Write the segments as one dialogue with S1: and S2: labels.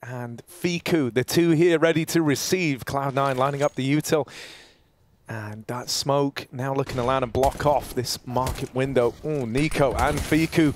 S1: and Fiku, the two here ready to receive. Cloud9 lining up the util. And that smoke now looking to land and block off this market window. Ooh, Nico and Fiku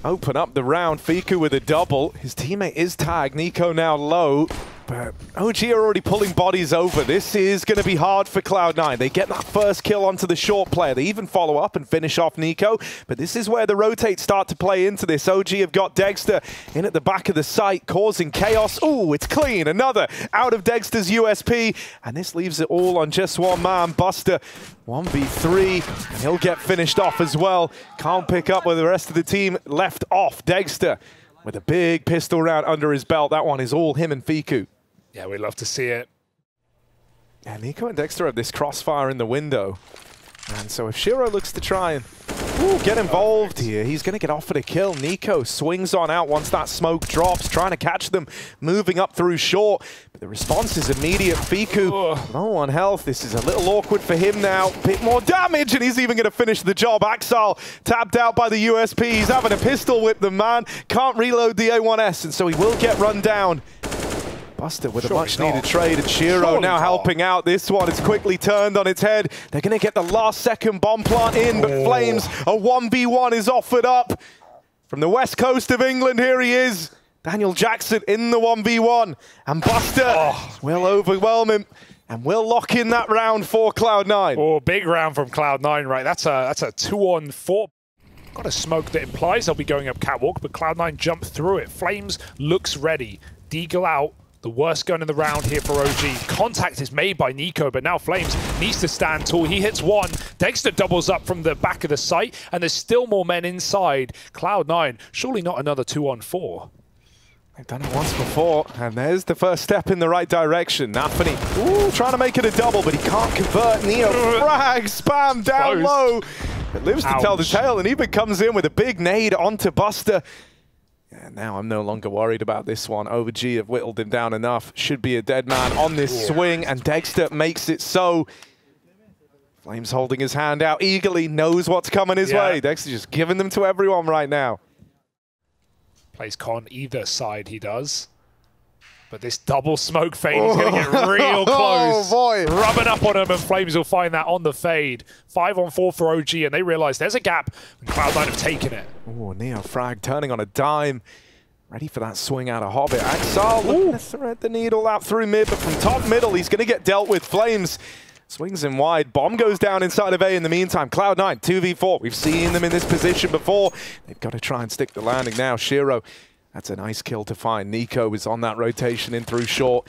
S1: open up the round. Fiku with a double. His teammate is tagged. Nico now low. But OG are already pulling bodies over. This is going to be hard for Cloud9. They get that first kill onto the short player. They even follow up and finish off Nico. But this is where the rotates start to play into this. OG have got Dexter in at the back of the site, causing chaos. Ooh, it's clean. Another out of Dexter's USP. And this leaves it all on just one man. Buster, 1v3. And he'll get finished off as well. Can't pick up where the rest of the team left off. Dexter with a big pistol round under his belt. That one is all him and Fiku.
S2: Yeah, we'd love to see it.
S1: Yeah, Nico and Dexter have this crossfire in the window. And so if Shiro looks to try and get involved here, he's going to get offered a kill. Nico swings on out once that smoke drops, trying to catch them, moving up through short. But the response is immediate. Fiku, low on health. This is a little awkward for him now. Bit more damage, and he's even going to finish the job. Axel tapped out by the USP. He's having a pistol whip, the man. Can't reload the A1S, and so he will get run down. Buster with a much-needed trade, and Shiro now helping out. This one is quickly turned on its head. They're going to get the last-second bomb plant in, but Flames, a 1v1 is offered up. From the west coast of England, here he is. Daniel Jackson in the 1v1, and Buster will overwhelm him and will lock in that round for Cloud9.
S2: Oh, big round from Cloud9, right? That's a 2-on-4. Got a smoke that implies they'll be going up catwalk, but Cloud9 jump through it. Flames looks ready. Deagle out. The worst gun in the round here for OG. Contact is made by Nico, but now Flames needs to stand tall. He hits one. Dexter doubles up from the back of the site, and there's still more men inside. Cloud9, surely not another 2-on-4.
S1: They've done it once before, and there's the first step in the right direction. Nafany, trying to make it a double, but he can't convert. Neo frag, spam down low. It lives to tell the tale, and even comes in with a big nade onto Buster. And now I'm no longer worried about this one. OG have whittled him down enough. Should be a dead man on this swing, and Dexter makes it so. Flames holding his hand out eagerly, knows what's coming his way. Dexter just giving them to everyone right now.
S2: Plays con either side he does. But this double smoke fade is going to get real close. Rubbing up on him, and Flames will find that on the fade. 5-on-4 for OG, and they realize there's a gap, and Cloud9 have taken it.
S1: Oh, Neo Frag turning on a dime. Ready for that swing out of Hobbit. Axel looking to thread the needle out through mid, but from top middle, he's going to get dealt with. Flames swings in wide. Bomb goes down inside of A in the meantime. Cloud9, 2v4. We've seen them in this position before. They've got to try and stick the landing now. Shiro, that's a nice kill to find. Nico is on that rotation in through short.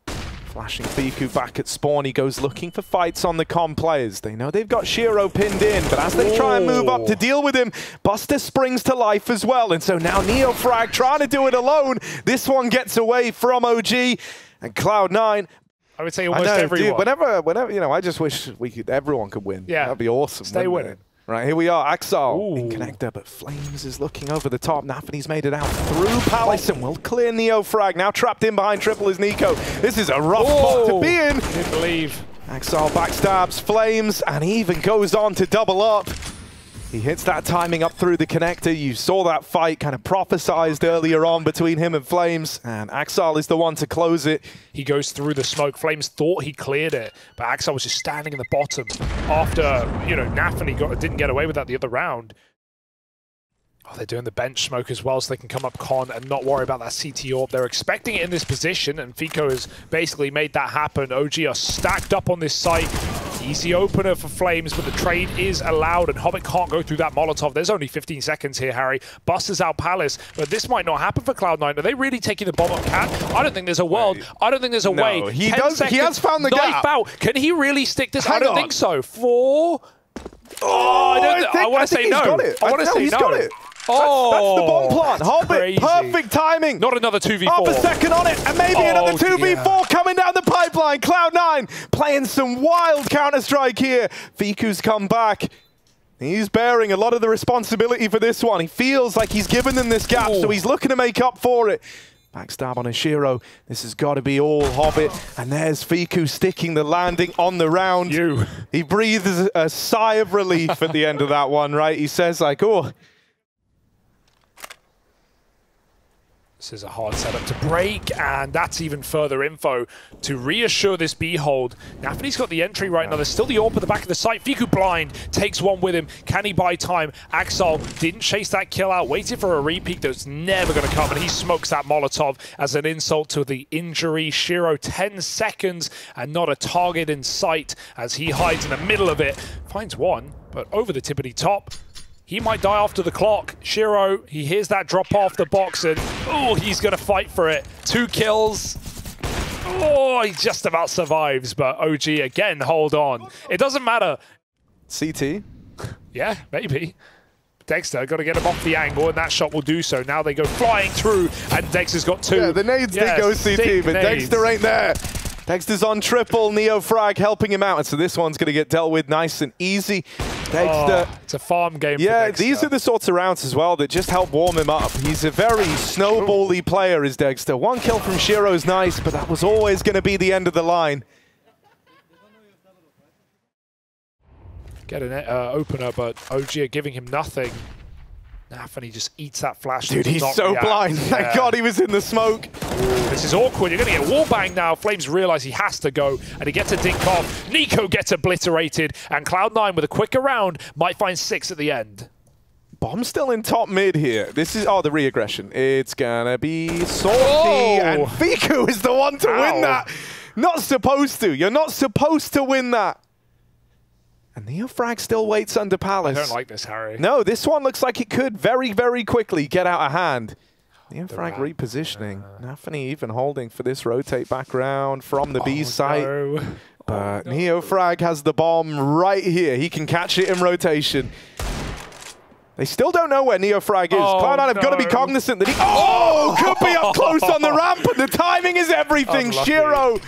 S1: Flashing Fiku back at spawn. He goes looking for fights on the com players. They know they've got Shiro pinned in, but as they try and move up to deal with him, Buster springs to life as well. And so now Neo Frag trying to do it alone. This one gets away from OG, and Cloud9.
S2: I would say almost everyone.
S1: Dude, whenever, you know, I just wish everyone could win.
S2: Yeah.
S1: That'd be awesome.
S2: Stay winning.
S1: Right, here we are, Axel in connector, but Flames is looking over the top. Nafany's made it out through Palace and will clear Neo Frag. Now trapped in behind triple is Nico. This is a rough spot to be in.
S2: Didn't believe.
S1: Axel backstabs Flames, and he even goes on to double up. He hits that timing up through the connector. You saw that fight kind of prophesized earlier on between him and Flames, and Axel is the one to close it.
S2: He goes through the smoke. Flames thought he cleared it, but Axel was just standing in the bottom after, Nafany didn't get away with that the other round. Oh, they're doing the bench smoke as well, so they can come up con and not worry about that CT orb. They're expecting it in this position, and Fico has basically made that happen. OG are stacked up on this site. Easy opener for Flames, but the trade is allowed, and Hobbit can't go through that Molotov. There's only 15 seconds here, Harry. Buster's out Palace, but this might not happen for Cloud9. Are they really taking the bomb on Cat? I don't think there's a world. I don't think there's a way.
S1: He has found the gap.
S2: Out. Can he really stick this? I don't think so. I want to say no. I want to say no.
S1: That's the bomb plant. Hobbit,
S2: crazy.
S1: Perfect timing.
S2: Not another 2v4.
S1: Half a second on it, and maybe another 2v4 coming down the pipeline. Cloud9 playing some wild Counter-Strike here. Fiku's come back. He's bearing a lot of the responsibility for this one. He feels like he's given them this gap, so he's looking to make up for it. Backstab on a Shiro. This has got to be all Hobbit. And there's Fiku sticking the landing on the round. He breathes a sigh of relief at the end of that one, right? He says like, oh.
S2: This is a hard setup to break, and that's even further info to reassure this B hold. Nafany's got the entry right now. There's still the AWP at the back of the site. Fiku blind, takes one with him. Can he buy time? Axel didn't chase that kill out, waited for a repeat that's never going to come, and he smokes that Molotov as an insult to the injury. Shiro 10 seconds and not a target in sight as he hides in the middle of it. Finds one, but over the tippity top. He might die after the clock. Shiro, he hears that drop off the box and, oh, he's going to fight for it. 2 kills. Oh, he just about survives, but OG again, hold on. It doesn't matter.
S1: CT?
S2: Yeah, maybe. Dexter got to get him off the angle, and that shot will do so. Now they go flying through, and Dexter's got 2.
S1: Yeah, the nades did go CT, but
S2: nades.
S1: Dexter ain't there. Dexter's on triple, Neofrag helping him out, and so this one's going to get dealt with nice and easy. Dexter.
S2: Oh, it's a farm game
S1: yeah,
S2: for Dexter.
S1: These are the sorts of rounds as well that just help warm him up. He's a very snowbally player, is Dexter. 1 kill from Shiro's nice, but that was always going to be the end of the line.
S2: Get an opener, but OG are giving him nothing. Nafany just eats that flash.
S1: Dude, he's so blind. Thank God he was in the smoke.
S2: Ooh, this is awkward. You're going to get wallbang now. Flames realize he has to go, and he gets a dink off. Nico gets obliterated, and Cloud9 with a quicker round might find 6 at the end.
S1: Bomb still in top mid here. This is, oh, the re-aggression. It's gonna be salty, and Fiku is the one to win that. Not supposed to. You're not supposed to win that. And Neofrag still waits under Palace.
S2: I don't like this, Harry.
S1: No, this one looks like it could very, very quickly get out of hand. Neofrag repositioning. Nafany even holding for this rotate back round from the B site.
S2: No.
S1: But Neofrag has the bomb right here. He can catch it in rotation. They still don't know where Neofrag is. Cloud9 have got to be cognizant that he... Oh! Could be up close on the ramp, but the timing is everything.
S2: Unlucky.
S1: Shiro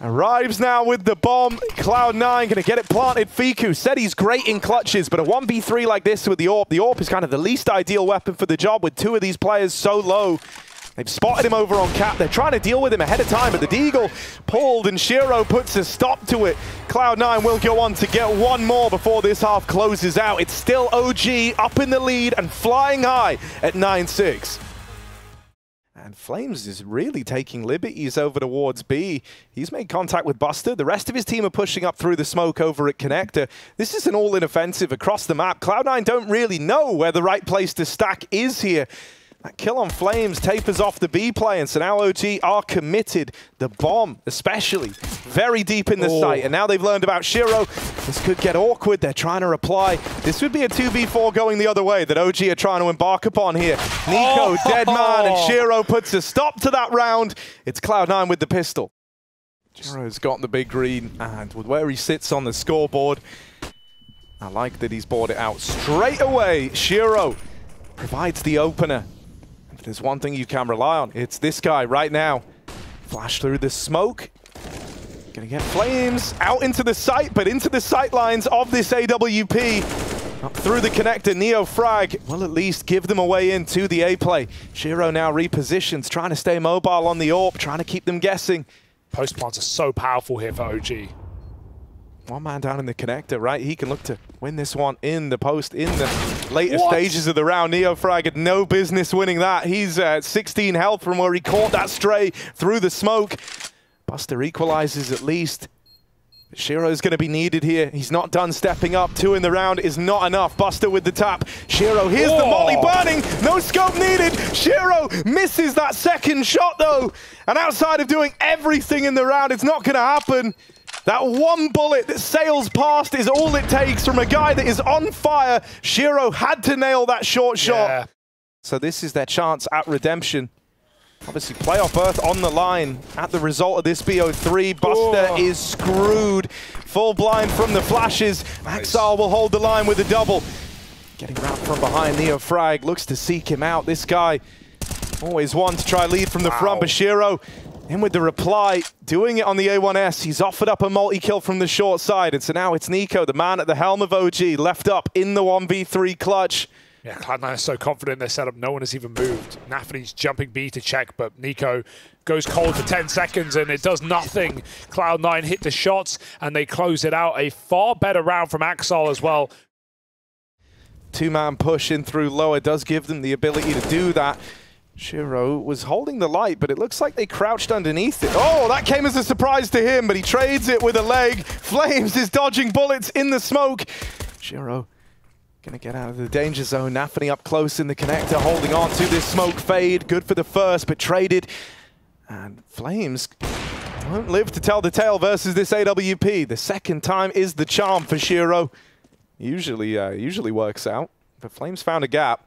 S1: arrives now with the bomb. Cloud9 going to get it planted. Fiku said he's great in clutches, but a 1v3 like this with the AWP is kind of the least ideal weapon for the job with 2 of these players so low. They've spotted him over on cap. They're trying to deal with him ahead of time, but the Deagle pulled and Shiro puts a stop to it. Cloud9 will go on to get 1 more before this half closes out. It's still OG up in the lead and flying high at 9-6. And Flames is really taking liberties over towards B. He's made contact with Buster. The rest of his team are pushing up through the smoke over at Connector. This is an all-in offensive across the map. Cloud9 don't really know where the right place to stack is here. That kill on Flames tapers off the B play, and so now OG are committed. The bomb, especially, very deep in the site. And now they've learned about Shiro. This could get awkward. They're trying to reply. This would be a 2v4 going the other way that OG are trying to embark upon here. Nico, dead man, and Shiro puts a stop to that round. It's Cloud9 with the pistol. Shiro's got the big green, and with where he sits on the scoreboard, I like that he's bought it out straight away. Shiro provides the opener. If there's one thing you can rely on, it's this guy right now. Flash through the smoke. Gonna get Flames out into the site, but into the sight lines of this AWP. Up through the connector, Neofrag will at least give them a way into the A play. Shiro now repositions, trying to stay mobile on the AWP, trying to keep them guessing.
S2: Post plants are so powerful here for OG.
S1: 1 man down in the connector, right? He can look to win this one in the post, in the later stages of the round. Neofrag had no business winning that. He's at 16 health from where he caught that stray through the smoke. Buster equalizes at least. Shiro's going to be needed here. He's not done stepping up. 2 in the round is not enough. Buster with the tap. Shiro, here's the molly burning. No scope needed. Shiro misses that second shot, though. And outside of doing everything in the round, it's not going to happen. That 1 bullet that sails past is all it takes from a guy that is on fire. Shiro had to nail that short shot. So this is their chance at redemption. Obviously, playoff berth on the line at the result of this BO3. Buster is screwed. Full blind from the flashes. Axel will hold the line with a double. Getting wrapped from behind, Neofrag looks to seek him out. This guy always wants to try lead from the front, but Shiro in with the reply, doing it on the A1S. He's offered up a multi-kill from the short side, and so now it's Nico, the man at the helm of OG, left up in the 1v3 clutch.
S2: Yeah, Cloud9 is so confident in their setup, no one has even moved. Nafany's jumping B to check, but Nico goes cold for 10 seconds and it does nothing. Cloud9 hit the shots and they close it out. A far better round from Axel as well.
S1: 2-man push in through lower does give them the ability to do that. Shiro was holding the light, but it looks like they crouched underneath it. Oh, that came as a surprise to him, but he trades it with a leg. Flames is dodging bullets in the smoke. Shiro gonna get out of the danger zone. Nafany up close in the connector, holding on to this smoke fade. Good for the first, but traded. And Flames won't live to tell the tale versus this AWP. The second time is the charm for Shiro. Usually works out, but Flames found a gap.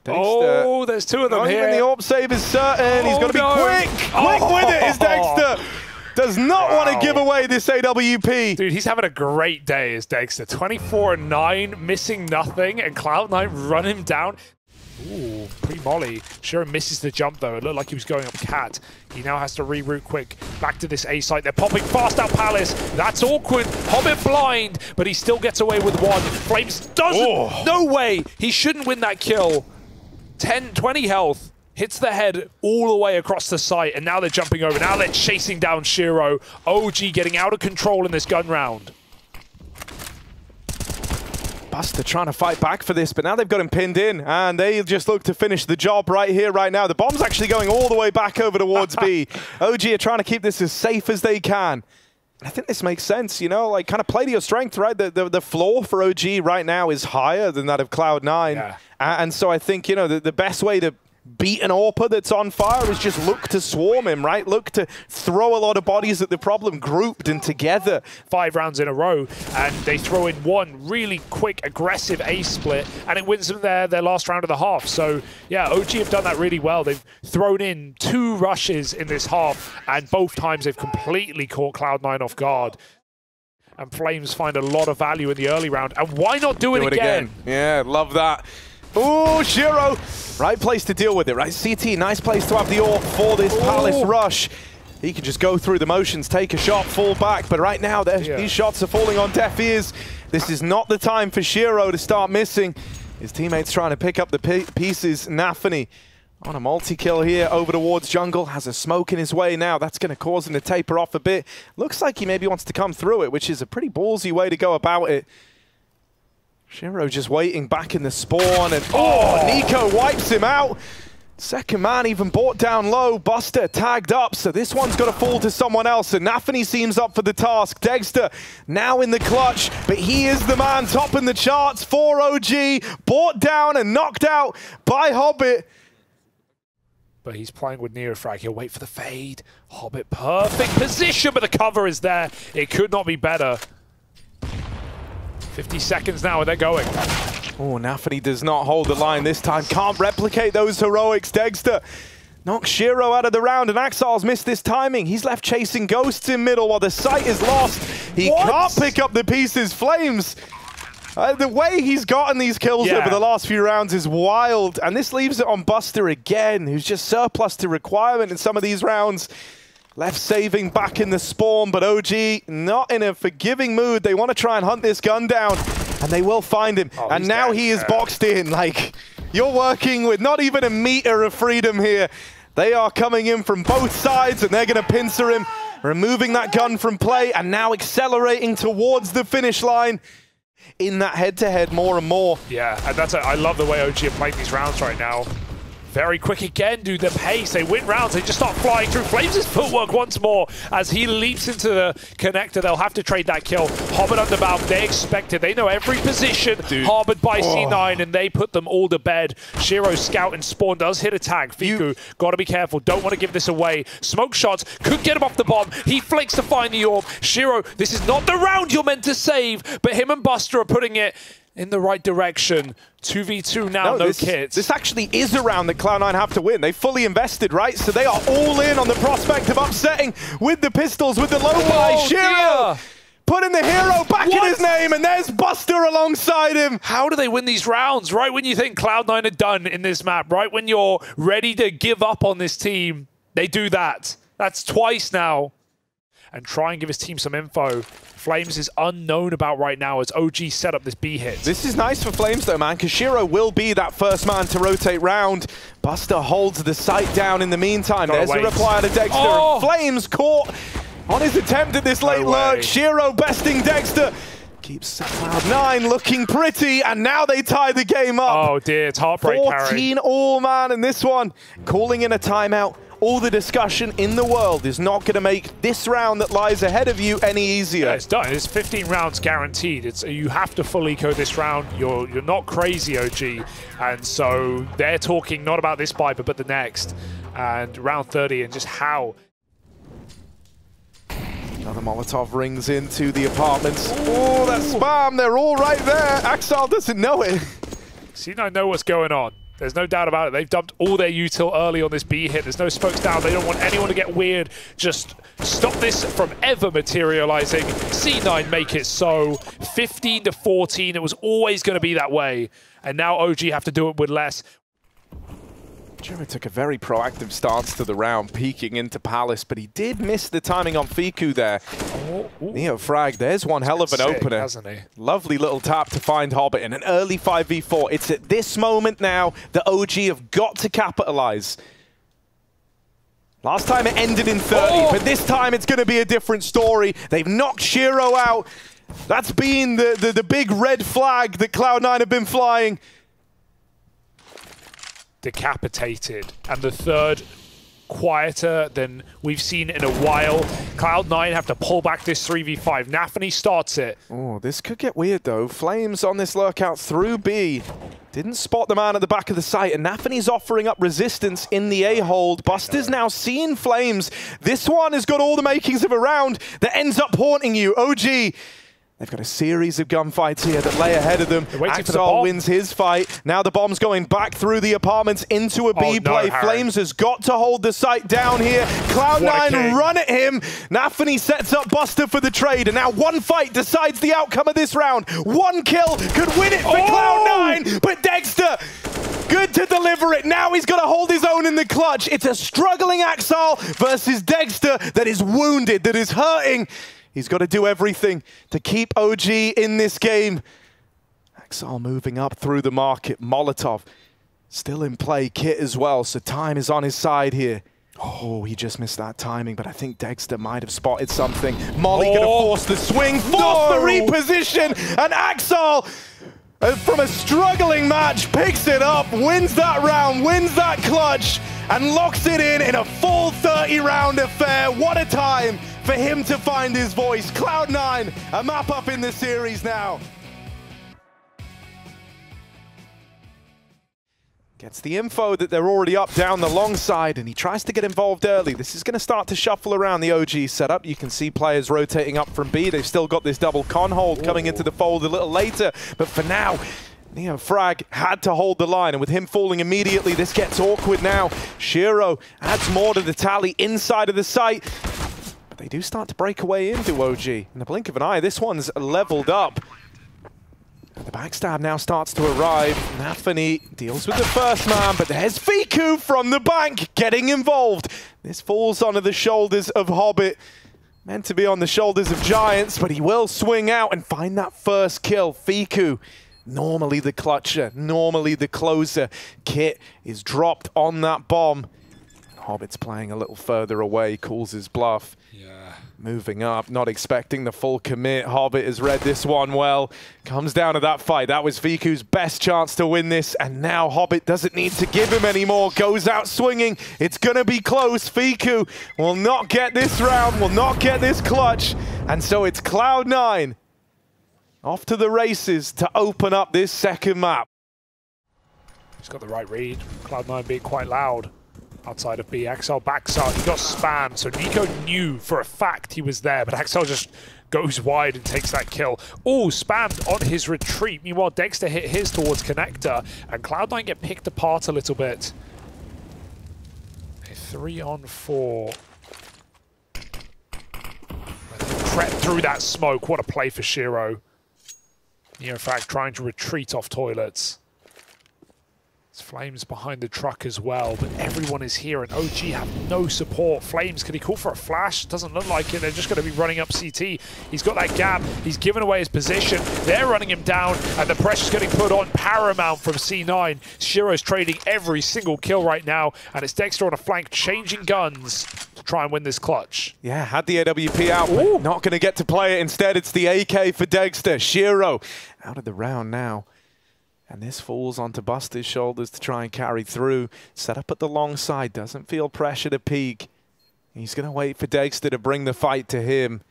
S1: Dexter,
S2: oh, there's two of them here.
S1: Even the AWP save is certain. He's got to be quick with it. Is Dexter does not want to give away this AWP.
S2: Dude, he's having a great day, is Dexter. 24-9, missing nothing, and Cloud9 run him down. Ooh, pre-molly. Shiro misses the jump, though. It looked like he was going up cat. He now has to reroute quick back to this A site. They're popping fast out Palace. That's awkward. Hobbit blind, but he still gets away with one. Flames doesn't. Oh. No way. He shouldn't win that kill. 10, 20 health. Hits the head all the way across the site, and now they're jumping over. Now they're chasing down Shiro. OG getting out of control in this gun round.
S1: Buster trying to fight back for this, but now they've got him pinned in, and they just look to finish the job right here, right now. The bomb's actually going all the way back over towards B. OG are trying to keep this as safe as they can. I think this makes sense, you know, like kind of play to your strength, right? The floor for OG right now is higher than that of Cloud9.
S2: Yeah.
S1: And so I think, you know, the best way to beat an AWPer that's on fire is just look to swarm him, right? Look to throw a lot of bodies at the problem grouped and together.
S2: 5 rounds in a row, and they throw in one really quick, aggressive A split, and it wins them their last round of the half. So, yeah, OG have done that really well. They've thrown in 2 rushes in this half, and both times they've completely caught Cloud9 off guard. And Flames find a lot of value in the early round, and why not do it again?
S1: Yeah, love that. Ooh, Shiro! Right place to deal with it, right? CT, nice place to have the AWP for this Palace rush. He can just go through the motions, take a shot, fall back, but right now these shots are falling on deaf ears. This is not the time for Shiro to start missing. His teammates trying to pick up the pieces. Nafany on a multi-kill here over towards jungle, has a smoke in his way now. That's going to cause him to taper off a bit. Looks like he maybe wants to come through it, which is a pretty ballsy way to go about it. Shiro just waiting back in the spawn, and Nico wipes him out. Second man even brought down low. Buster tagged up, so this one's got to fall to someone else, and Nafany seems up for the task. Dexter now in the clutch, but he is the man topping the charts for OG. Brought down and knocked out by Hobbit.
S2: But he's playing with Neofrag. He'll wait for the fade. Hobbit, perfect position, but the cover is there. It could not be better. 50 seconds now, and they're going.
S1: Oh, Nafany does not hold the line this time. Can't replicate those heroics. Dexter knocks Shiro out of the round, and Axar's missed this timing. He's left chasing ghosts in middle while the site is lost. He can't pick up the pieces. Flames, the way he's gotten these kills over the last few rounds is wild, and this leaves it on Buster again, who's just surplus to requirement in some of these rounds. Left saving back in the spawn, but OG not in a forgiving mood. They want to try and hunt this gun down, and they will find him. And now he is boxed in. Like, you're working with not even a meter of freedom here. They are coming in from both sides, and they're going to pincer him, removing that gun from play, and now accelerating towards the finish line in that head-to-head more and more.
S2: Yeah, and I love the way OG are playing these rounds right now. Very quick again, dude. The pace, they win rounds, they just start flying through. Flames' footwork once more as he leaps into the connector. They'll have to trade that kill. Hobbit underbound, they expect it. They know every position harbored by C9, and they put them all to bed. Shiro's scout and spawn does hit a tag. Fiku, gotta be careful. Don't want to give this away. Smoke shots could get him off the bomb. He flicks to find the AWP. Shiro, this is not the round you're meant to save, but him and Buster are putting it in the right direction. 2v2 now, no kits.
S1: This actually is a round that Cloud9 have to win. They fully invested, right? So they are all in on the prospect of upsetting with the pistols, with the low buy. Shiro putting the hero back in his name, and there's Buster alongside him.
S2: How do they win these rounds? Right when you think Cloud9 are done in this map, right when you're ready to give up on this team, they do that. That's twice now. And try and give his team some info. Flames is unknown about right now as OG set up this B hit.
S1: This is nice for Flames though, man, because Shiro will be that first man to rotate round. Buster holds the site down in the meantime. There's a reply to Dexter. Flames caught on his attempt at this late lurk. Shiro besting Dexter. Keeps Cloud9 looking pretty, and now they tie the game up.
S2: Oh dear, it's heartbreak,
S1: 14 all, man, and this one calling in a timeout. All the discussion in the world is not going to make this round that lies ahead of you any easier.
S2: Yeah, it's done. It's 15 rounds guaranteed. You have to full eco this round. You're not crazy, OG. And so they're talking not about this buy, but the next. And round 30 and just how.
S1: Another Molotov rings into the apartments. Oh, that spam, they're all right there. Axel doesn't know it.
S2: C9 know what's going on. There's no doubt about it. They've dumped all their util early on this B hit. There's no smokes down. They don't want anyone to get weird. Just stop this from ever materializing. C9 make it so. 15 to 14. It was always going to be that way. And now OG have to do it with less.
S1: Jero took a very proactive stance to the round, peeking into Palace, but he did miss the timing on Fiku there. Neo frag, there's one hell of an opener.
S2: Hasn't he?
S1: Lovely little tap to find Hobbit in an early 5v4. It's at this moment now that OG have got to capitalize. Last time it ended in 30, but this time it's going to be a different story. They've knocked Shiro out. That's been the big red flag that Cloud9 have been flying.
S2: Decapitated, and the third quieter than we've seen in a while. Cloud9 have to pull back this 3v5. Nafany starts it.
S1: Oh, this could get weird though. Flames on this lurkout through B. Didn't spot the man at the back of the site, and Nafany's offering up resistance in the A-hold. Buster's now seeing Flames. This one has got all the makings of a round that ends up haunting you. OG. They've got a series of gunfights here that lay ahead of them. Axel wins his fight. Now the bomb's going back through the apartments into a B play.
S2: Harry.
S1: Flames has got to hold the site down here. Cloud9 run at him. Nafany sets up Buster for the trade. And now one fight decides the outcome of this round. One kill could win it for Cloud9. But Dexter, good to deliver it. Now he's got to hold his own in the clutch. It's a struggling Axel versus Dexter that is wounded, that is hurting. He's got to do everything to keep OG in this game. Axel moving up through the market. Molotov still in play. Kit as well, so time is on his side here. Oh, he just missed that timing, but I think Dexter might have spotted something. Molly going to force the swing, force the reposition, and Axel, from a struggling match, picks it up, wins that round, wins that clutch, and locks it in a full 30-round affair. What a time for him to find his voice. Cloud9, a map up in the series now. Gets the info that they're already up down the long side, and he tries to get involved early. This is going to start to shuffle around the OG setup. You can see players rotating up from B. They've still got this double con hold coming into the fold a little later, but for now, Neo Frag had to hold the line, and with him falling immediately, this gets awkward now. Shiro adds more to the tally inside of the site. They do start to break away into OG. In the blink of an eye, this one's leveled up. And the backstab now starts to arrive. Nafany deals with the first man, but there's Fiku from the bank getting involved. This falls onto the shoulders of Hobbit. Meant to be on the shoulders of Giants, but he will swing out and find that first kill. Fiku, normally the clutcher, normally the closer. Kit is dropped on that bomb. Hobbit's playing a little further away, calls his bluff.
S2: Yeah.
S1: Moving up, not expecting the full commit. Hobbit has read this one well. Comes down to that fight. That was Fiku's best chance to win this, and now Hobbit doesn't need to give him anymore. Goes out swinging. It's going to be close. Fiku will not get this round, will not get this clutch, and so it's Cloud9 off to the races to open up this second map.
S2: He's got the right read. Cloud9 being quite loud. Outside of B, Axel backside, he got spammed, so Nico knew for a fact he was there, but Axel just goes wide and takes that kill. Oh, spammed on his retreat. Meanwhile, Dexter hit his towards connector, and Cloud9 get picked apart a little bit. A 3-on-4. Crept through that smoke. What a play for Shiro. In fact, trying to retreat off toilets. Flames behind the truck as well, but everyone is here and OG have no support. Flames, can he call for a flash? Doesn't look like it. They're just going to be running up CT. He's got that gap. He's given away his position. They're running him down, and the pressure's getting put on paramount from C9. Shiro's trading every single kill right now, and it's Dexter on a flank, changing guns to try and win this clutch.
S1: Yeah, had the AWP out, but not going to get to play it. Instead, it's the AK for Dexter. Shiro out of the round now. And this falls onto Buster's shoulders to try and carry through. Set up at the long side, doesn't feel pressure to peek. He's going to wait for Dexter to bring the fight to him.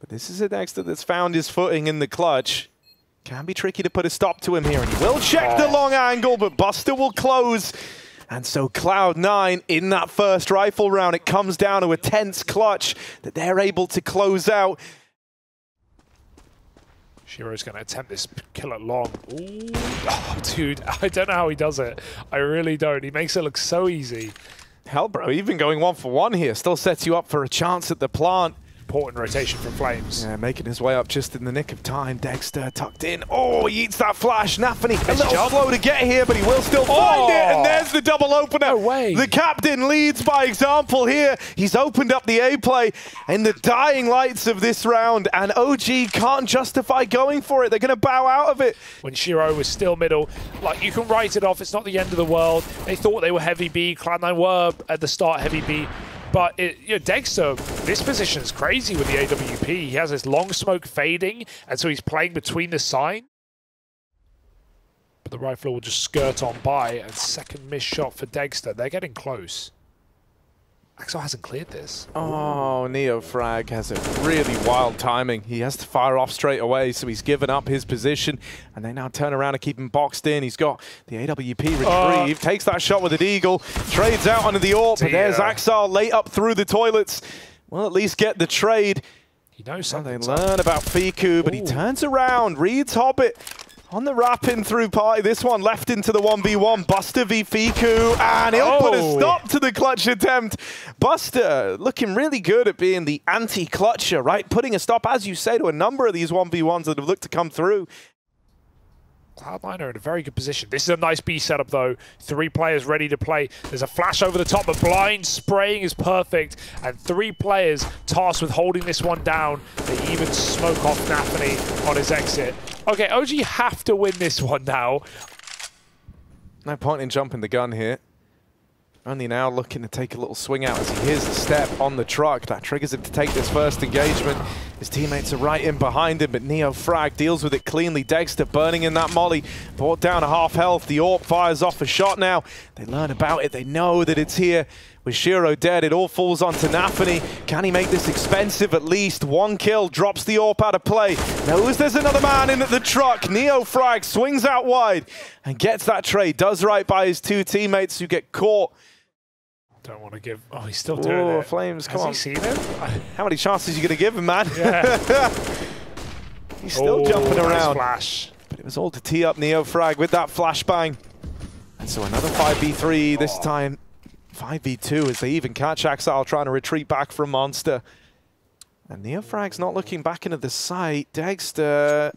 S1: But this is a Dexter that's found his footing in the clutch. Can be tricky to put a stop to him here. And he will check the long angle, but Buster will close. And so Cloud9 in that first rifle round, it comes down to a tense clutch that they're able to close out.
S2: Shiro's going to attempt this kill at long. Ooh. Oh, dude, I don't know how he does it. I really don't. He makes it look so easy.
S1: Hell, bro, even going 1-for-1 here still sets you up for a chance at the plant.
S2: Important rotation from Flames.
S1: Yeah, making his way up just in the nick of time. Dexter tucked in. Oh, he eats that flash. Nafany a little slow to get here, but he will still find it. And there's the double opener.
S2: No way.
S1: The captain leads by example here. He's opened up the A play in the dying lights of this round, and OG can't justify going for it. They're going to bow out of it.
S2: When Shiro was still middle, like, you can write it off. It's not the end of the world. They thought they were heavy B. Cloud9 were at the start heavy B. But Dexter, this position is crazy with the AWP. He has this long smoke fading, and so he's playing between the sign. But the rifler will just skirt on by, and second missed shot for Dexter. They're getting close. Axel hasn't cleared this.
S1: Oh, NeoFrag has a really wild timing. He has to fire off straight away, so he's given up his position, and they now turn around and keep him boxed in. He's got the AWP retrieved, takes that shot with an eagle, trades out onto the AWP, but there's Axel late up through the toilets. Well, at least get the trade.
S2: He knows something.
S1: They learn about Fiku, but he turns around, reads Hobbit. On the wrap-in through party, this one left into the 1v1. Buster v Fiku, and he'll put a stop to the clutch attempt. Buster looking really good at being the anti-clutcher, right? Putting a stop, as you say, to a number of these 1v1s that have looked to come through.
S2: Cloud9 are in a very good position. This is a nice B setup, though. 3 players ready to play. There's a flash over the top, but blind spraying is perfect. And 3 players tasked with holding this one down. They even smoke off Nafany on his exit. Okay, OG have to win this one now.
S1: No point in jumping the gun here. Only now looking to take a little swing out as he hears a step on the truck. That triggers him to take this first engagement. His teammates are right in behind him, but NeoFrag deals with it cleanly. Dexter burning in that molly, brought down to half health. The AWP fires off a shot now. They learn about it. They know that it's here. With Shiro dead, it all falls onto Nafany. Can he make this expensive at least? 1 kill, drops the AWP out of play. Knows there's another man in at the truck. NeoFrag swings out wide and gets that trade. Does right by his 2 teammates who get caught.
S2: Don't want to give... Oh, he's still doing it.
S1: Flames, come on.
S2: Has he seen it?
S1: How many chances are you going to give him, man?
S2: Yeah.
S1: He's still jumping around.
S2: Flash.
S1: But it was all to tee up NeoFrag with that flashbang. And so another 5v3, this time 5v2 as they even catch Axel trying to retreat back from Monster. And NeoFrag's not looking back into the site. Dexter,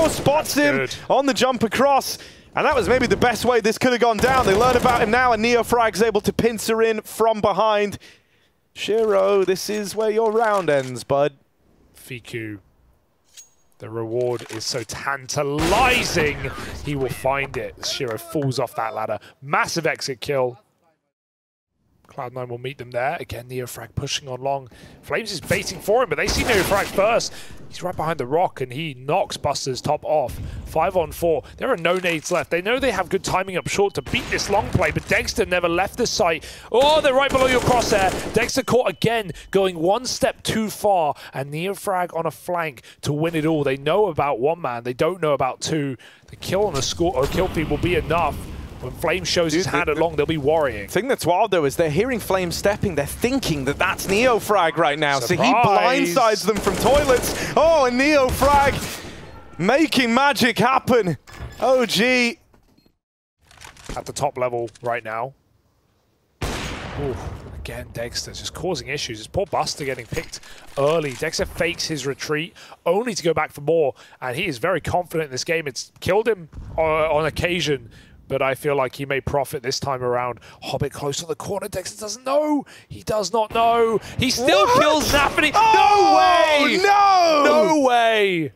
S1: spots him on the jump across. And that was maybe the best way this could have gone down. They learn about him now, and NeoFrag's able to pincer in from behind. Shiro, this is where your round ends, bud.
S2: Fiku, the reward is so tantalizing. He will find it. Shiro falls off that ladder. Massive exit kill. Cloud9 will meet them there. Again, NeoFrag pushing on long. Flames is baiting for him, but they see NeoFrag first. He's right behind the rock, and he knocks Buster's top off. 5 on 4. There are no nades left. They know they have good timing up short to beat this long play, but Dexter never left the site. Oh, they're right below your crosshair. Dexter caught again, going 1 step too far, and NeoFrag on a flank to win it all. They know about 1 man. They don't know about 2. The kill on the score or kill feed will be enough. When Flame shows his hand along, they'll be worrying.
S1: The thing that's wild, though, is they're hearing Flame stepping. They're thinking that that's NeoFrag right now.
S2: Surprise.
S1: So he blindsides them from toilets. Oh, and NeoFrag making magic happen. OG.
S2: At the top level right now. Ooh, again, Dexter just causing issues. It's poor Buster getting picked early. Dexter fakes his retreat, only to go back for more. And he is very confident in this game. It's killed him on occasion. but I feel like he may profit this time around. Hobbit close on the corner. Dexter doesn't know. He does not know. He still kills Nafany.
S1: Oh,
S2: no way! No way!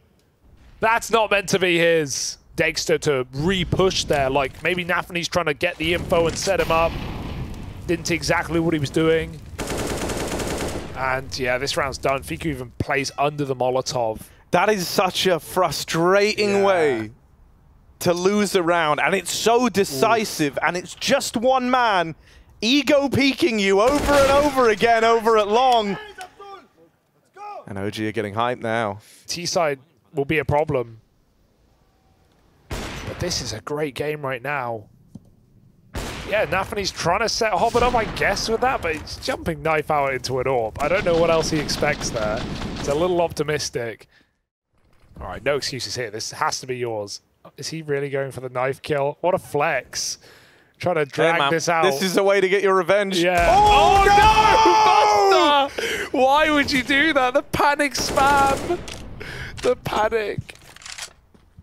S2: That's not meant to be his. Dexter to re-push there. Like, maybe Nafany's trying to get the info and set him up. Didn't see exactly what he was doing. And yeah, this round's done. Fiku even plays under the Molotov.
S1: That is such a frustrating way to lose a round, and it's so decisive, and it's just one man ego peeking you over and over again over at long. And OG are getting hyped now.
S2: T-side will be a problem. But this is a great game right now. Yeah, Nafany's trying to set Hobbit up, I guess, with that, but he's jumping knife out into an orb. I don't know what else he expects there. It's a little optimistic. All right, no excuses here. This has to be yours. Is he really going for the knife kill? What a flex. Trying to drag this out.
S1: This is a way to get your revenge.
S2: Yeah.
S1: Oh,
S2: no! Buster! Why would you do that? The panic spam. The panic.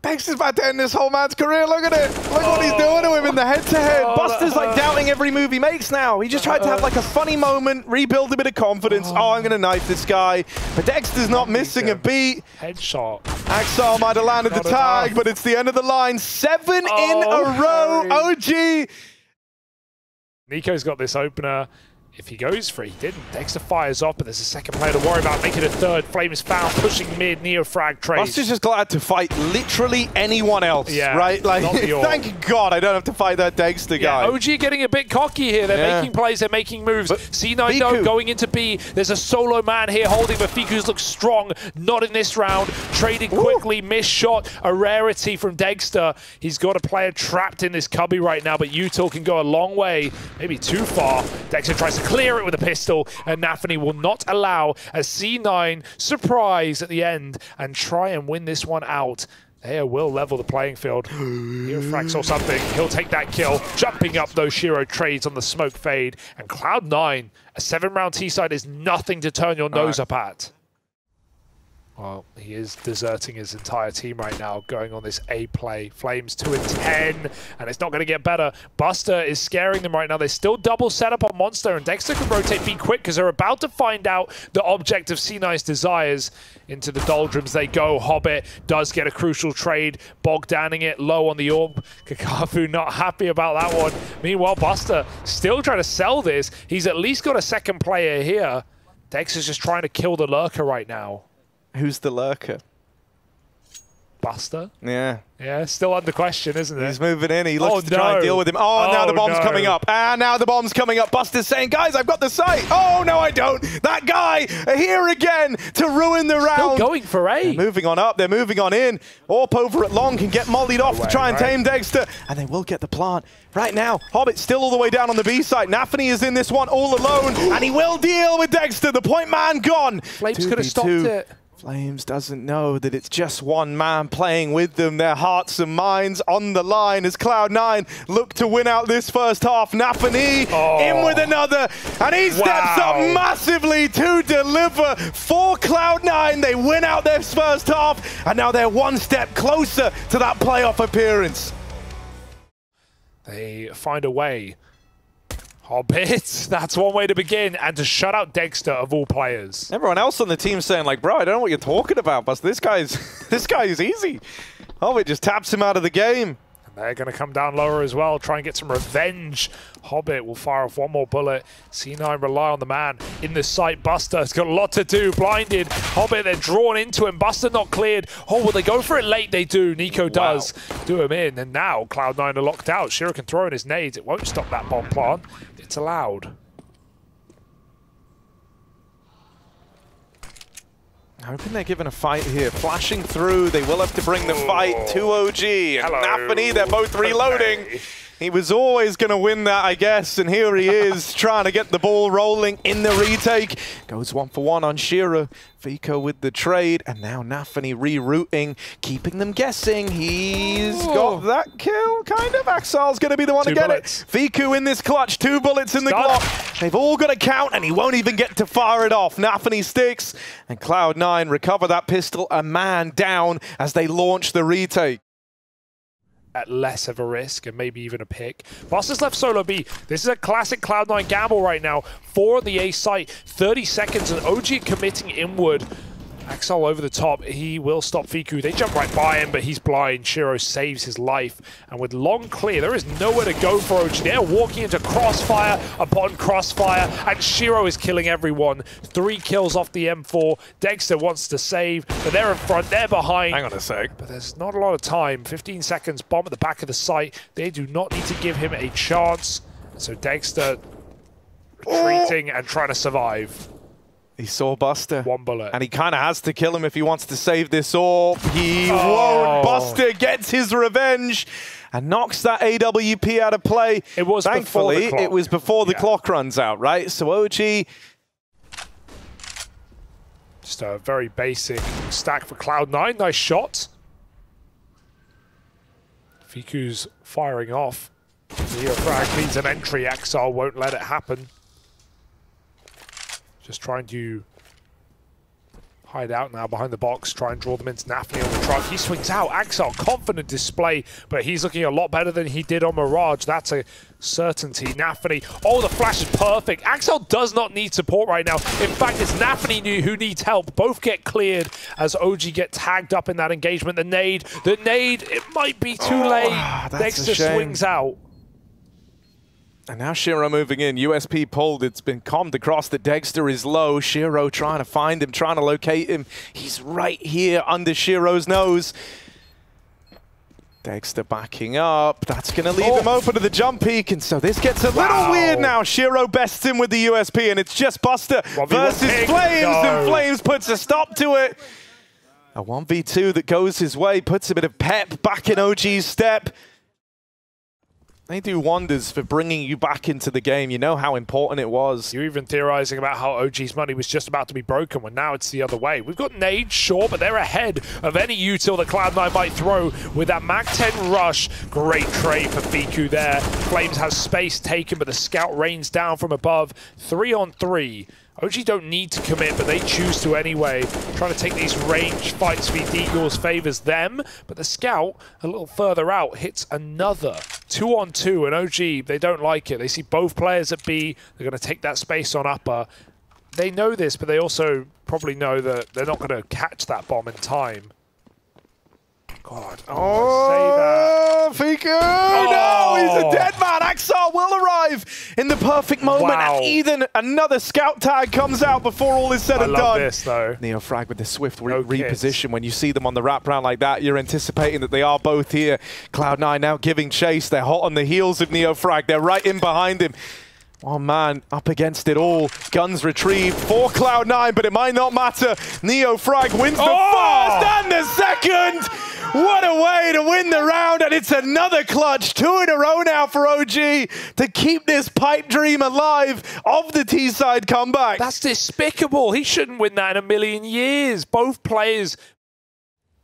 S1: Dexter's about to end this whole man's career. Look at it. Look what he's doing to him in the head-to-head. Buster's like doubting every move he makes now. He just tried to have like a funny moment, rebuild a bit of confidence. Oh, I'm going to knife this guy. But Dexter's not missing a beat.
S2: Headshot.
S1: Axel might have landed the tag, but it's the end of the line. 7 in a row. OG.
S2: Nico's got this opener. If he goes for it, he didn't. Dexter fires up, but there's a second player to worry about. Making a third. Flame is found, pushing mid, neo-frag trade.
S1: Buster's just glad to fight literally anyone else, right? Like, thank God I don't have to fight that Dexter guy.
S2: OG getting a bit cocky here. They're making plays, they're making moves. C9 though, going into B. There's a solo man here holding, but Fiku's looks strong. Not in this round. Traded quickly, missed shot. A rarity from Dexter. He's got a player trapped in this cubby right now, but Util can go a long way, maybe too far. Dexter tries to clear it with a pistol, and Nafany will not allow a C9 surprise at the end and try and win this one out. They will level the playing field. Neofrax or something. He'll take that kill. Jumping up those Shiro trades on the smoke fade. And Cloud9, a 7-round T-side is nothing to turn your nose up at. Well, he is deserting his entire team right now, going on this A play. Flames 2 and 10, and it's not going to get better. Buster is scaring them right now. They still double set up on Monster, and Dexter can rotate B quick because they're about to find out the object of C9's desires. Into the doldrums they go. Hobbit does get a crucial trade, Bogdaning it low on the orb. Kakafu not happy about that one. Meanwhile, Buster still trying to sell this. He's at least got a second player here. Dexter's just trying to kill the lurker right now.
S1: Who's the lurker?
S2: Buster?
S1: Yeah.
S2: Yeah, still under question, isn't it?
S1: He's moving in. He looks to try and deal with him. Oh, now the bomb's coming up. And now the bomb's coming up. Buster's saying, guys, I've got the site. Oh, no, I don't. That guy here again to ruin the round.
S2: Still going for A.
S1: They're moving on up. They're moving on in. Orp over at long can get mollied off to try and tame Dexter. And they will get the plant. Right now, Hobbit's still all the way down on the B side. Nafany is in this one all alone. And he will deal with Dexter. The point man gone.
S2: Flames could have stopped it.
S1: Flames doesn't know that it's just one man playing with them. Their hearts and minds on the line as Cloud9 look to win out this first half. Nafany in with another, and he steps up massively to deliver for Cloud9. They win out their first half, and now they're one step closer to that playoff appearance.
S2: They find a way. Hobbit, that's one way to begin, and to shut out Dexter of all players.
S1: Everyone else on the team saying like, bro, I don't know what you're talking about, but this guy is easy. Hobbit just taps him out of the game.
S2: And they're going to come down lower as well, try and get some revenge. Hobbit will fire off one more bullet. C9 rely on the man in the sight. Buster's got a lot to do. Blinded. Hobbit, they're drawn into him. Buster not cleared. Oh, will they go for it late? They do. Nico does do him in. And now Cloud9 are locked out. Shiro can throw in his nades. It won't stop that bomb plant. It's allowed.
S1: Hoping they're given a fight here. Flashing through. They will have to bring the fight to OG. And Nafany, they're both reloading. He was always going to win that, I guess, and here he is trying to get the ball rolling in the retake. Goes 1-for-1 on Shira. Fico with the trade, and now Nafany rerouting, keeping them guessing. He's got that kill, kind of. Axel's going to be the one to get it. Fiku in this clutch, 2 bullets in the Glock. They've all got to count, and he won't even get to fire it off. Nafany sticks, and Cloud9 recover that pistol, a man down as they launch the retake.
S2: at less of a risk and maybe even a pick. Buster's left solo B. This is a classic Cloud9 gamble right now. 4 on the A site, 30 seconds, and OG committing inward. Axel over the top, he will stop Fiku. They jump right by him, but he's blind. Shiro saves his life. And with long clear, there is nowhere to go for OG. They're walking into crossfire upon crossfire, and Shiro is killing everyone. 3 kills off the M4. Dexter wants to save, but they're in front, they're behind.
S1: Hang on a sec.
S2: But there's not a lot of time. 15 seconds, bomb at the back of the site. They do not need to give him a chance. So Dexter retreating and trying to survive.
S1: He saw Buster.
S2: 1 bullet.
S1: And he kind of has to kill him if he wants to save this orb. He won't. Buster gets his revenge and knocks that AWP out of play.
S2: It was
S1: Thankfully,
S2: before the clock.
S1: It was before the clock runs out, right? So OG...
S2: Just a very basic stack for Cloud9. Nice shot. Fiku's firing off. Neofrag needs an entry. Axel won't let it happen. Just trying to hide out now behind the box, try and draw them into Nafni on the truck. He swings out. Axel, confident display, but he's looking a lot better than he did on Mirage. That's a certainty. Nafni, oh, the flash is perfect. Axel does not need support right now. In fact, it's Nafni who needs help. Both get cleared as OG get tagged up in that engagement. The nade, it might be too late. Dexter swings out.
S1: And now Shiro moving in. USP pulled. It's been calmed across that Dexter is low. Shiro trying to find him, trying to locate him. He's right here under Shiro's nose. Dexter backing up. That's going to leave him open to the jump peak. And so this gets a little weird now. Shiro bests him with the USP, and it's just Buster versus Flames. And Flames puts a stop to it. A 1v2 that goes his way, puts a bit of pep back in OG's step. They do wonders for bringing you back into the game. You know how important it was.
S2: You're even theorizing about how OG's money was just about to be broken when now it's the other way. We've got nades, sure, but they're ahead of any util that Cloud9 might throw with that Mac-10 rush. Great trade for Fiku there. Flames has space taken, but the scout rains down from above. 3 on 3. OG don't need to commit, but they choose to anyway. Trying to take these range fights. Deagles favors them, but the scout a little further out hits another 2 on 2, and OG, they don't like it. They see both players at B. They're going to take that space on upper. They know this, but they also probably know that they're not going to catch that bomb in time. God.
S1: Oh, Fiku! No, he's a dead man. Axel will arrive in the perfect moment, and even another scout tag comes out before all is said and done.
S2: I love this, though.
S1: Neofrag with the swift reposition. When you see them on the wraparound like that, you're anticipating that they are both here. Cloud9 now giving chase. They're hot on the heels of Neofrag. They're right in behind him. One man up against it all. Guns retrieved for Cloud9, but it might not matter. Neofrag wins the first and the second. What a way to win the round, and it's another clutch. 2 in a row now for OG to keep this pipe dream alive of the T-side comeback.
S2: That's despicable. He shouldn't win that in a million years. Both players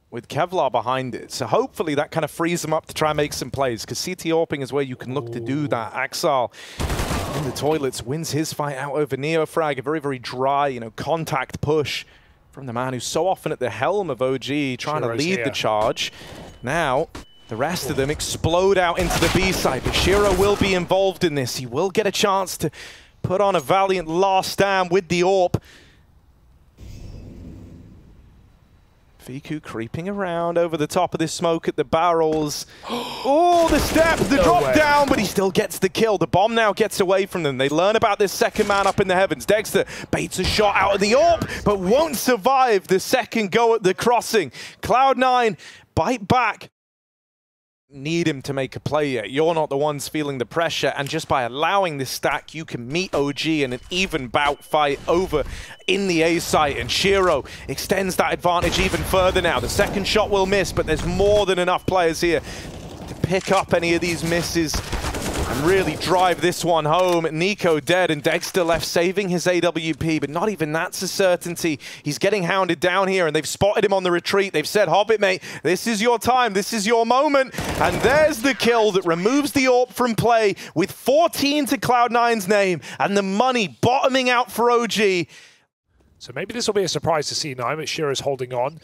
S1: with Kevlar behind it. So hopefully that kind of frees them up to try and make some plays, because CT AWPing is where you can look to do that. Axel in the toilets wins his fight out over Neofrag. A very, very dry, contact push from the man who's so often at the helm of OG, trying to lead the charge. Now, the rest of them explode out into the B side, but Shiro will be involved in this. He will get a chance to put on a valiant last stand with the AWP. Fiku creeping around over the top of this smoke at the barrels. Oh, the step, the drop down, but he still gets the kill. The bomb now gets away from them. They learn about this second man up in the heavens. Dexter baits a shot out of the AWP, but won't survive the second go at the crossing. Cloud9 bite back. Need him to make a play yet. You're not the ones feeling the pressure, and just by allowing this stack, you can meet OG in an even bout fight over in the A site, and Shiro extends that advantage even further now. The second shot will miss, but there's more than enough players here to pick up any of these misses and really drive this one home. Nico dead, and Dexter left saving his AWP, but not even that's a certainty. He's getting hounded down here, and they've spotted him on the retreat. They've said, Hobbit, mate, this is your time, this is your moment. And there's the kill that removes the AWP from play with 14 to Cloud9's name, and the money bottoming out for OG.
S2: So maybe this will be a surprise to see now, but Shiro's holding on.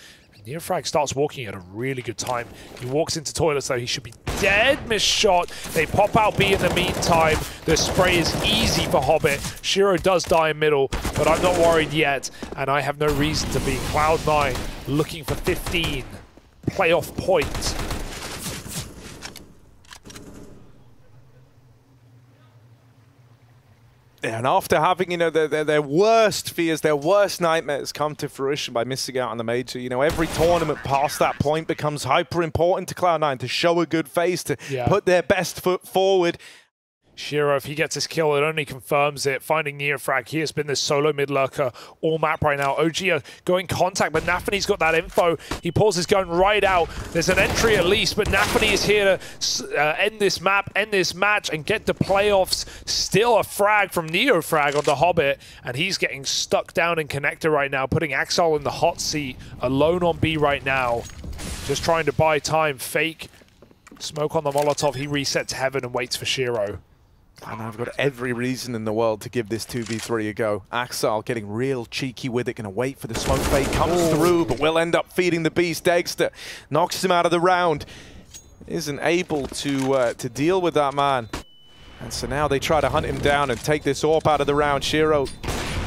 S2: Neofrag starts walking at a really good time. He walks into toilets though, he should be dead. Missed shot. They pop out B in the meantime. The spray is easy for Hobbit. Shiro does die in middle, but I'm not worried yet, and I have no reason to be. Cloud9 looking for 15 playoff points.
S1: Yeah, and after having, you know, their worst fears, their worst nightmares come to fruition by missing out on the major, you know, every tournament past that point becomes hyper important to Cloud9 to show a good face, to put their best foot forward.
S2: Shiro, if he gets his kill, it only confirms it. Finding Neofrag, he has been this solo mid lurker all map right now. OG are going contact, but Nafany's got that info. He pulls his gun right out. There's an entry at least, but Nafany is here to end this map, end this match, and get the playoffs. Still a frag from Neofrag on the Hobbit, and he's getting stuck down in connector right now, putting Axel in the hot seat, alone on B right now. Just trying to buy time. Fake smoke on the Molotov. He resets heaven and waits for Shiro.
S1: And I've got every reason in the world to give this 2v3 a go. Axel getting real cheeky with it, going to wait for the smoke fade, comes through, but will end up feeding the beast. Dexter knocks him out of the round. Isn't able to deal with that man. And so now they try to hunt him down and take this AWP out of the round. Shiro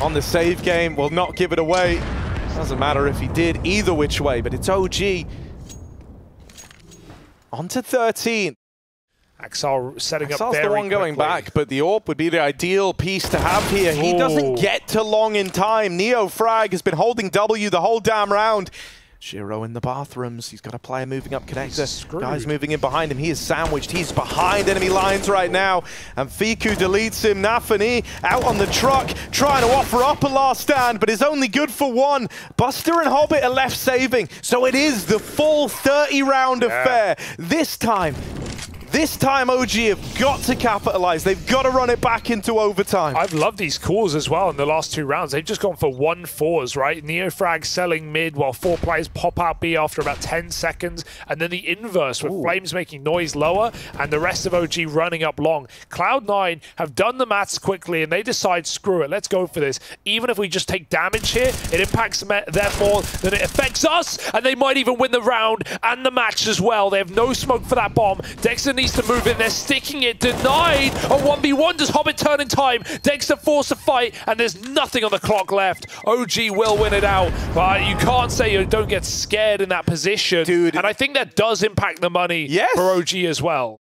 S1: on the save game will not give it away. Doesn't matter if he did either which way, but it's OG. On to 13.
S2: Axel setting up
S1: Axel's
S2: very
S1: the one going
S2: quickly.
S1: back, but the AWP would be the ideal piece to have here. He doesn't get to long in time. Neofrag has been holding W the whole damn round. Shiro in the bathrooms. He's got a player moving up connector. Guys moving in behind him. He is sandwiched. He's behind enemy lines right now. And Fiku deletes him. Nafany out on the truck, trying to offer up a last stand, but is only good for one. Buster and Hobbit are left saving. So it is the full 30-round affair. This time, OG have got to capitalize. They've got to run it back into overtime.
S2: I've loved these calls as well in the last 2 rounds. They've just gone for 1-4s, right? Neofrag selling mid while 4 players pop out B after about 10 seconds. And then the inverse with Flames making noise lower and the rest of OG running up long. Cloud9 have done the maths quickly and they decide, screw it, let's go for this. Even if we just take damage here, it impacts them more than it affects us. And they might even win the round and the match as well. They have no smoke for that bomb. Dexter needs to move in. They're sticking it. Denied. A 1v1. Does Hobbit turn in time? Dexter forced to fight, and there's nothing on the clock left. OG will win it out, but you can't say you don't get scared in that position. Dude. And I think that does impact the money for OG as well.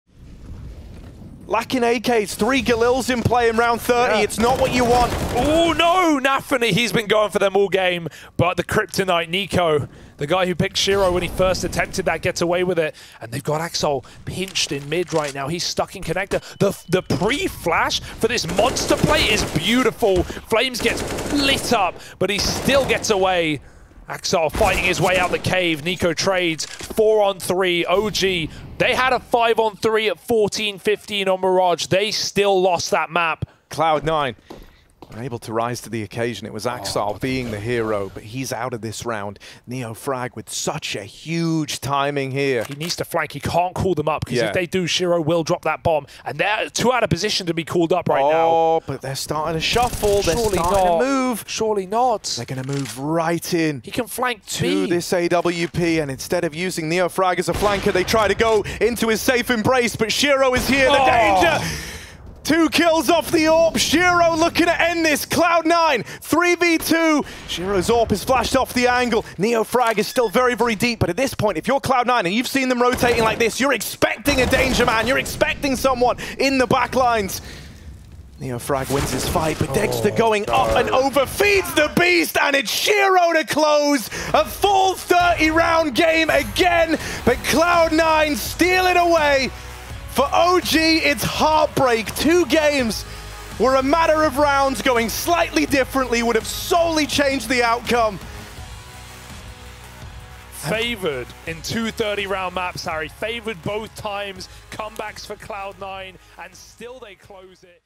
S1: Lacking AKs, 3 Galils in play in round 30. It's not what you want.
S2: Oh no, Nafany, he's been going for them all game. But the Kryptonite, Nico, the guy who picked Shiro when he first attempted that, gets away with it. And they've got Axel pinched in mid right now. He's stuck in connector. The pre-flash for this monster play is beautiful. Flames gets lit up, but he still gets away. Axel fighting his way out the cave. Nico trades 4-on-3. OG, they had a 5-on-3 at 14-15 on Mirage. They still lost that map.
S1: Cloud9 were able to rise to the occasion. It was Axel being the hero, but he's out of this round. Neofrag with such a huge timing here.
S2: He needs to flank. He can't call them up, because if they do, Shiro will drop that bomb. And they're too out of position to be called up right now.
S1: Oh, but they're starting to shuffle. They're starting to move.
S2: Surely not.
S1: They're going to move right in.
S2: He can flank
S1: to this AWP, and instead of using Neofrag as a flanker, they try to go into his safe embrace, but Shiro is here. The danger! 2 kills off the AWP. Shiro looking to end this. Cloud9, 3v2. Shiro's AWP is flashed off the angle. Neofrag is still very, very deep. But at this point, if you're Cloud9 and you've seen them rotating like this, you're expecting a danger man. You're expecting someone in the back lines. Neofrag wins his fight, but Dexter going up and overfeeds the beast, and it's Shiro to close a full 30-round game again. But Cloud9 steal it away. For OG, it's heartbreak. 2 games where a matter of rounds going slightly differently would have solely changed the outcome.
S2: Favored in 2 30-round maps, Harry. Favored both times. Comebacks for Cloud9, and still they close it.